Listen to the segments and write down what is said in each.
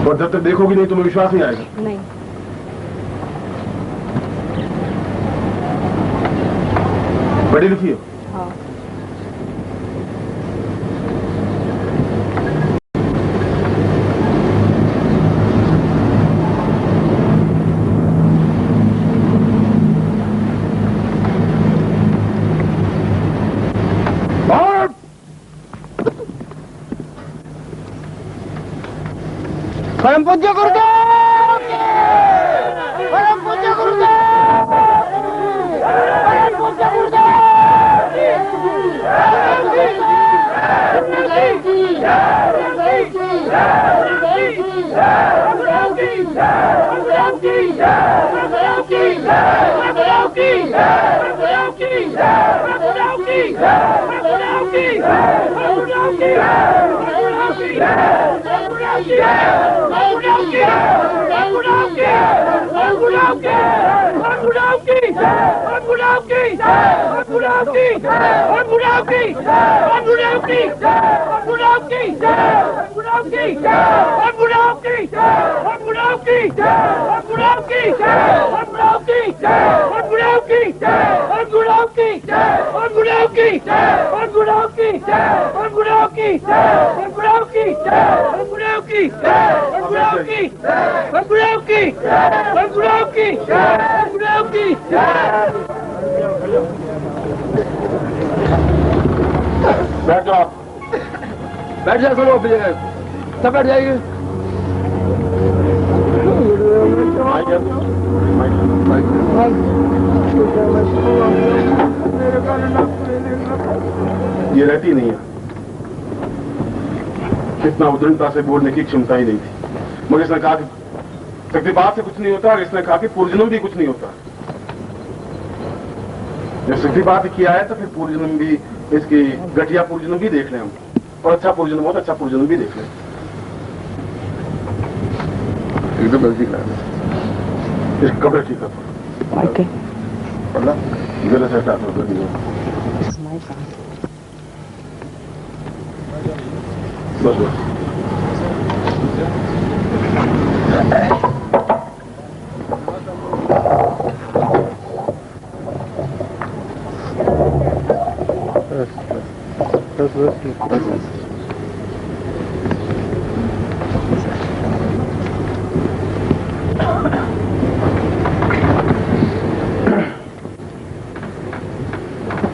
और जब तक देखोगी नहीं तुम्हें विश्वास नहीं आएगा। नहीं। पढ़ी लिखी हो? हाँ। परम पूज्य गुरुदेव, परम पूज्य गुरुदेव, परम पूज्य गुरुदेव, बैठ जाओ, बैठ जाओ, सुनो सब बैठ जाइए। ये रहती नहीं है, इतना उद्दंडता से बोलने की क्षमता ही नहीं थी। मगर इसने कहा कि शक्तिपात से कुछ नहीं होता, और इसने कहा कि पूर्वजन्म भी कुछ नहीं होता। जब शक्तिपात किया है तो फिर पूर्वजन्म भी, इसकी घटिया पूर्वजन्म भी देख लें हम, और अच्छा पूर्वजन्म हो तो अच्छा पूर्वजन्म भी देख लें। एकदम गलती करा इस कपड़े ठीक है। ओके। पढ़ना इधर से हटा दो। बस बस।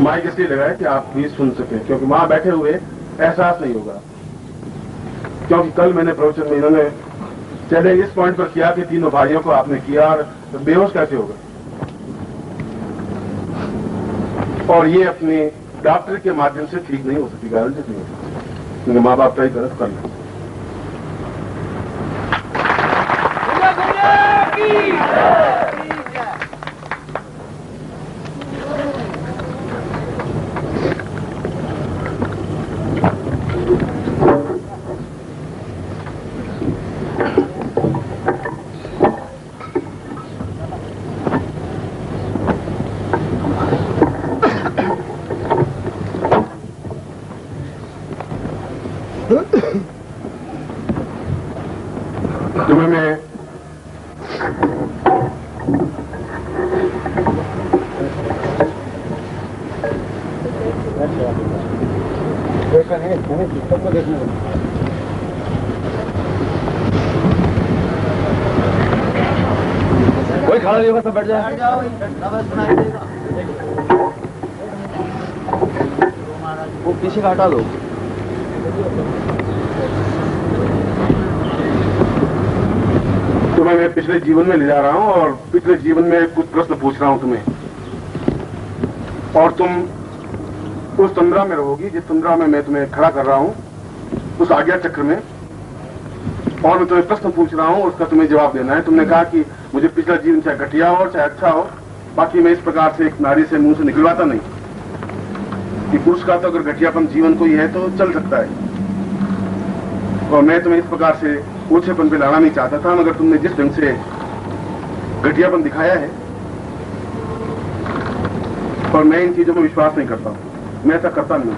माइक इसलिए लगाए कि आप भी सुन सके, क्योंकि वहां बैठे हुए एहसास नहीं होगा। क्योंकि कल मैंने प्रवचन में इन्होंने चले इस पॉइंट पर किया कि तीनों भाइयों को आपने किया और बेहोश कैसे होगा, और ये अपने डॉक्टर के माध्यम से ठीक नहीं हो सकती, गारंटी नहीं हो सकती, क्योंकि माँ बाप का ही गलत कर लें। तुम्हें मैं कोई खड़ा नहीं होगा, सब बैठ जाए। वो पीछे का हटा दो। तुम्हें मैं पिछले जीवन में ले जा रहा हूं, और पिछले जीवन में कुछ प्रश्न पूछ रहा हूं तुम्हें, और तुम उस तंद्रा में रहोगी जिस तंद्रा में मैं तुम्हें खड़ा कर रहा हूं, उस आज्ञा चक्र में, और मैं तुम्हें प्रश्न पूछ रहा हूं, उसका तुम्हें जवाब देना है। तुमने कहा कि मुझे पिछला जीवन चाहे घटिया हो चाहे अच्छा हो, बाकी मैं इस प्रकार से एक नारी से मुंह से निकलवाता नहीं कि पुरुष का तो अगर घटियापन जीवन को ही है तो चल सकता है, और मैं तुम्हें इस प्रकार से ओछेपन पे लाना नहीं चाहता था। मगर तुमने जिस ढंग से घटियापन दिखाया है, और मैं इन चीजों में विश्वास नहीं करता हूं, मैं ऐसा करता नहीं।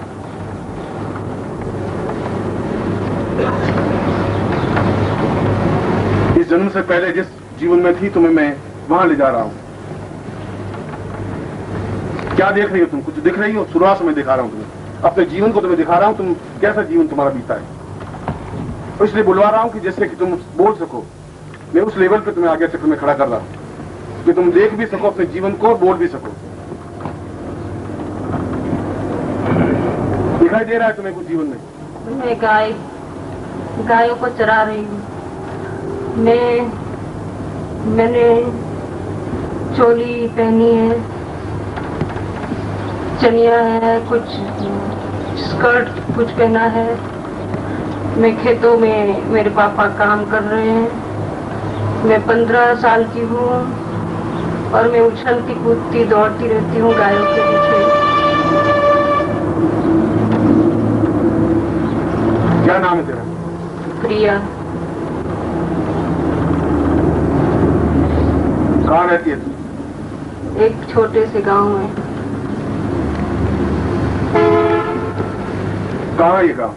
इस जन्म से पहले जिस जीवन में थी तुम्हें मैं वहां ले जा रहा हूं। क्या देख रही हो तुम? कुछ दिख रही हो? शुरुआत से मैं दिखा रहा हूं तुम्हें, अपने जीवन को तुम्हें दिखा रहा हूं, तुम कैसा जीवन तुम्हारा बीता है। तो इसलिए बुलवा रहा हूं कि जिससे कि तुम बोल सको। मैं उस लेवल पे तुम्हें आगे चक्र में खड़ा कर रहा हूं कि तुम देख भी सको अपने जीवन को और बोल भी सको। दिखाई दे रहा है तुम्हें कुछ जीवन में? मैं गायों को चरा रही हूँ। मैंने चोली पहनी है, चनिया है, कुछ स्कर्ट कुछ पहना है। मैं खेतों में मेरे पापा काम कर रहे हैं। मैं 15 साल की हूँ और मैं उछलती कूदती दौड़ती रहती हूँ गायों के पीछे। क्या नाम है तेरा? प्रिया। कहाँ रहती है तू? एक छोटे से गांव में। कहाँ ये गाँव?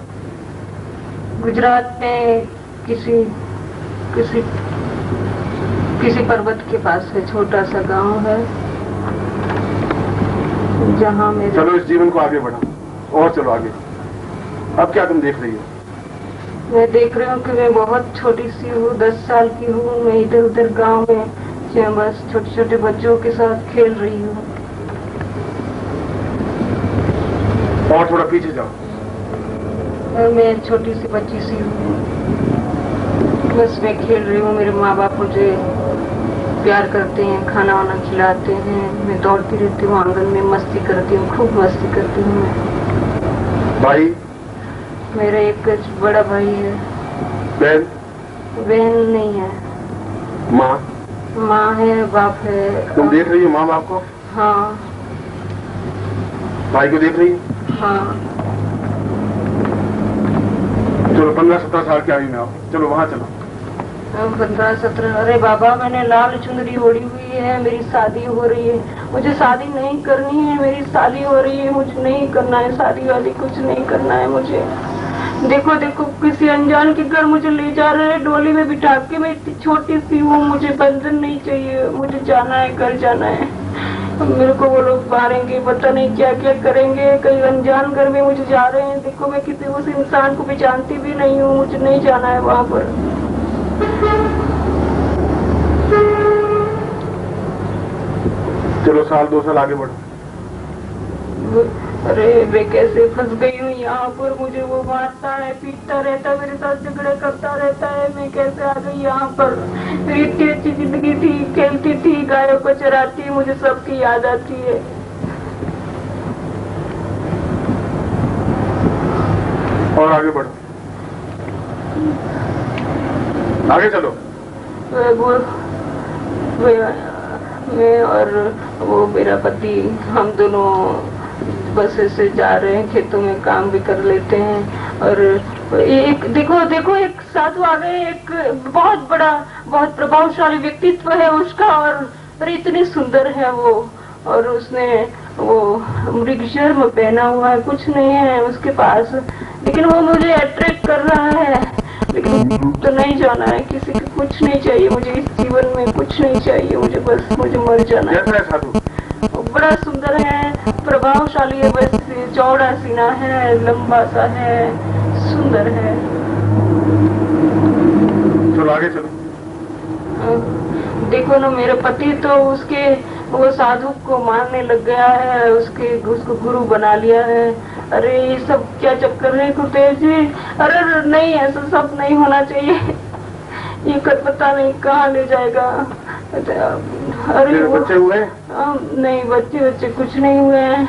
गुजरात में किसी पर्वत के पास है, छोटा सा गांव है जहाँ मेरे। चलो इस जीवन को आगे बढ़ाओ और चलो आगे। अब क्या तुम देख रही हो? मैं देख रही हूँ कि मैं बहुत छोटी सी हूँ, 10 साल की हूँ। मैं इधर उधर गांव में बस छोटे छोटे बच्चों के साथ खेल रही हूँ। और थोड़ा पीछे जाओ। मैं छोटी सी बच्ची सी हूँ, बस मैं खेल रही हूँ। मेरे माँ बाप मुझे प्यार करते हैं, खाना वाना खिलाते हैं। मैं दौड़ती रहती हूँ आंगन में, मस्ती करती हूँ, खूब मस्ती करती हूँ मैं। भाई? मेरा एक बड़ा भाई है। बहन? बहन नहीं है। माँ? माँ है, बाप है। तुम देख रही हो माँ बाप को? हाँ। भाई को देख रही हो? हाँ। चलो 15-17 साल की आयु में आओ, चलो वहाँ चलो। 15-17। अरे बाबा, मैंने लाल चुनरी ओढ़ी हुई है, मेरी शादी हो रही है। मुझे शादी नहीं करनी है, मेरी शादी हो रही है, मुझे नहीं करना है शादी वादी, कुछ नहीं करना है मुझे। देखो देखो, किसी अनजान के घर मुझे ले जा रहे हैं डोली में बिठा के। मैं इतनी छोटी सी हूँ, मुझे बंधन नहीं चाहिए, मुझे जाना है, घर जाना है। मेरे को वो लोग मारेंगे, पता नहीं क्या क्या करेंगे। कहीं अनजान घर में मुझे जा रहे हैं। देखो, मैं किसी उस इंसान को भी जानती भी नहीं हूँ, मुझे नहीं जाना है वहाँ पर। चलो 1-2 साल आगे बढ़ो। अरे मैं कैसे फंस गई हूँ यहाँ पर। मुझे वो मारता है, पीटता रहता है, मेरे साथ झगड़े करता रहता है। मैं कैसे आ गई यहाँ पर? मेरी इतनी अच्छी जिंदगी थी, खेलती थी, गायों को चराती, मुझे सबकी याद आती है। और आगे बढ़ो, आगे चलो। मैं और वो मेरा पति, हम दोनों बस से जा रहे हैं, खेतों में काम भी कर लेते हैं। और एक देखो एक साधु आ गए, एक बहुत बड़ा, बहुत प्रभावशाली व्यक्तित्व है उसका। और इतनी सुंदर है वो, और उसने वो मृगशर्म पहना हुआ है, कुछ नहीं है उसके पास, लेकिन वो मुझे अट्रैक्ट कर रहा है। लेकिन तो नहीं जाना है, किसी को कुछ नहीं चाहिए मुझे इस जीवन में, कुछ नहीं चाहिए मुझे, बस मुझे मर जाना है। बड़ा सुंदर है, प्रभावशाली है, बस चौड़ा सीना है, लंबा सा है, सुंदर है। चलो आगे चलो। देखो ना, मेरे पति तो वो साधु को मारने लग गया है, उसको गुरु बना लिया है। अरे ये सब क्या चक्कर है गुरुदेव जी? अरे नहीं, ऐसा सब नहीं होना चाहिए। ये पता नहीं कहाँ ले जाएगा। अरे बच्चे हुए? नहीं, बच्चे कुछ नहीं हुए हैं।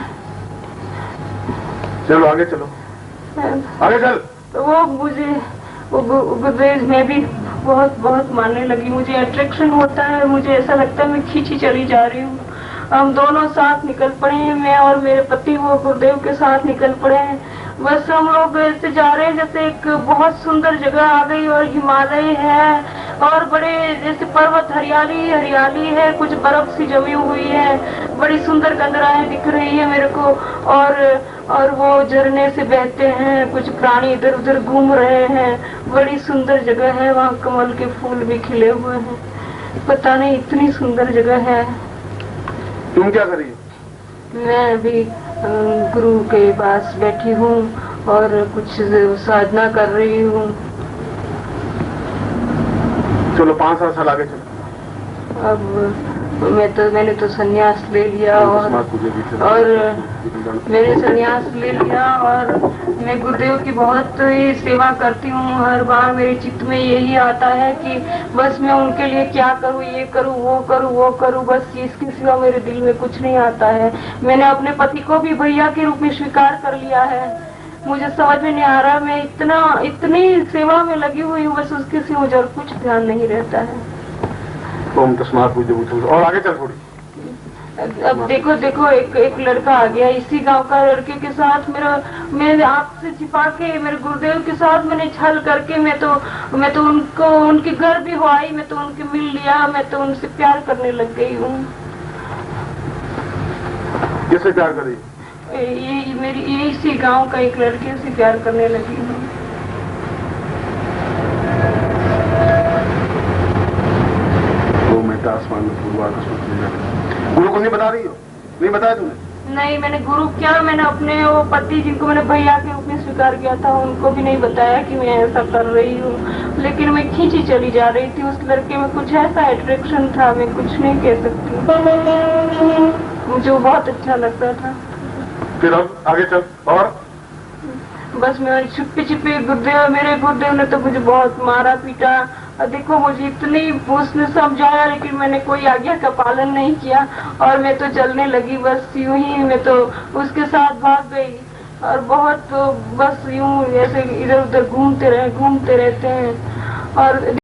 चलो आगे चलो, आगे चल। तो वो मुझे गुरुदेव में भी बहुत मानने लगी, मुझे अट्रैक्शन होता है, मुझे ऐसा लगता है मैं खींची चली जा रही हूँ। हम दोनों साथ निकल पड़े हैं, मैं और मेरे पति वो गुरुदेव के साथ निकल पड़े हैं। बस हम लोग ऐसे जा रहे हैं जैसे एक बहुत सुंदर जगह आ गई, और हिमालय है, और बड़े जैसे पर्वत, हरियाली हरियाली है, कुछ बर्फ सी जमी हुई है, बड़ी सुंदर गंधराएं दिख रही है मेरे को। और वो झरने से बहते हैं, कुछ प्राणी इधर उधर घूम रहे हैं। बड़ी सुंदर जगह है, वहाँ कमल के फूल भी खिले हुए हैं। पता नहीं इतनी सुंदर जगह है। तुम क्या करी? मैं अभी गुरु के पास बैठी हूँ और कुछ साधना कर रही हूँ। चलो 5-7 साल आगे चलो। अब मैंने तो संन्यास ले लिया और मैंने संन्यास ले लिया और मैं गुरुदेव की बहुत ही सेवा करती हूँ। हर बार मेरे चित्त में यही आता है कि बस मैं उनके लिए क्या करूँ, ये करूँ, वो करूँ, वो करूँ, बस इसके सिवा मेरे दिल में कुछ नहीं आता है। मैंने अपने पति को भी भैया के रूप में स्वीकार कर लिया है। मुझे समझ में नहीं आ रहा, मैं इतनी सेवा में लगी हुई हूँ, बस उसके सिवा मुझे और कुछ ध्यान नहीं रहता है। ओम तस्मात् पूज्य भूतो। और आगे चल थोड़ी। अब देखो एक लड़का आ गया इसी गांव का। लड़के के साथ मैं आपसे छिपा के मेरे गुरुदेव के साथ मैंने छल करके मैं तो उनको उनके घर भी हो आई, मैं तो उनके मिल लिया, मैं तो उनसे प्यार करने लग गई हूँ। किससे प्यार करी? ये इसी गांव का एक लड़के से प्यार करने लगी हूँ। आसमान में गुरु को नहीं बता रही हो? नहीं बताया तुमने? नहीं, मैंने गुरु क्या, मैंने अपने वो पति जिनको मैंने भैया के रूप में स्वीकार किया था उनको भी नहीं बताया कि मैं ऐसा कर रही हूँ। लेकिन मैं खींची चली जा रही थी, उस लड़के में कुछ ऐसा अट्रैक्शन था, मैं कुछ नहीं कह सकती। मुझे वो बहुत अच्छा लगता था। फिर अब आगे चल। और बस मैं छुपे मेरे गुरुदेव ने तो मुझे बहुत मारा पीटा। और देखो मुझे इतनी उसने समझाया लेकिन मैंने कोई आज्ञा का पालन नहीं किया और मैं तो चलने लगी। बस यूं ही मैं तो उसके साथ भाग गई और बहुत बस यूं ऐसे इधर उधर घूमते रहते हैं। और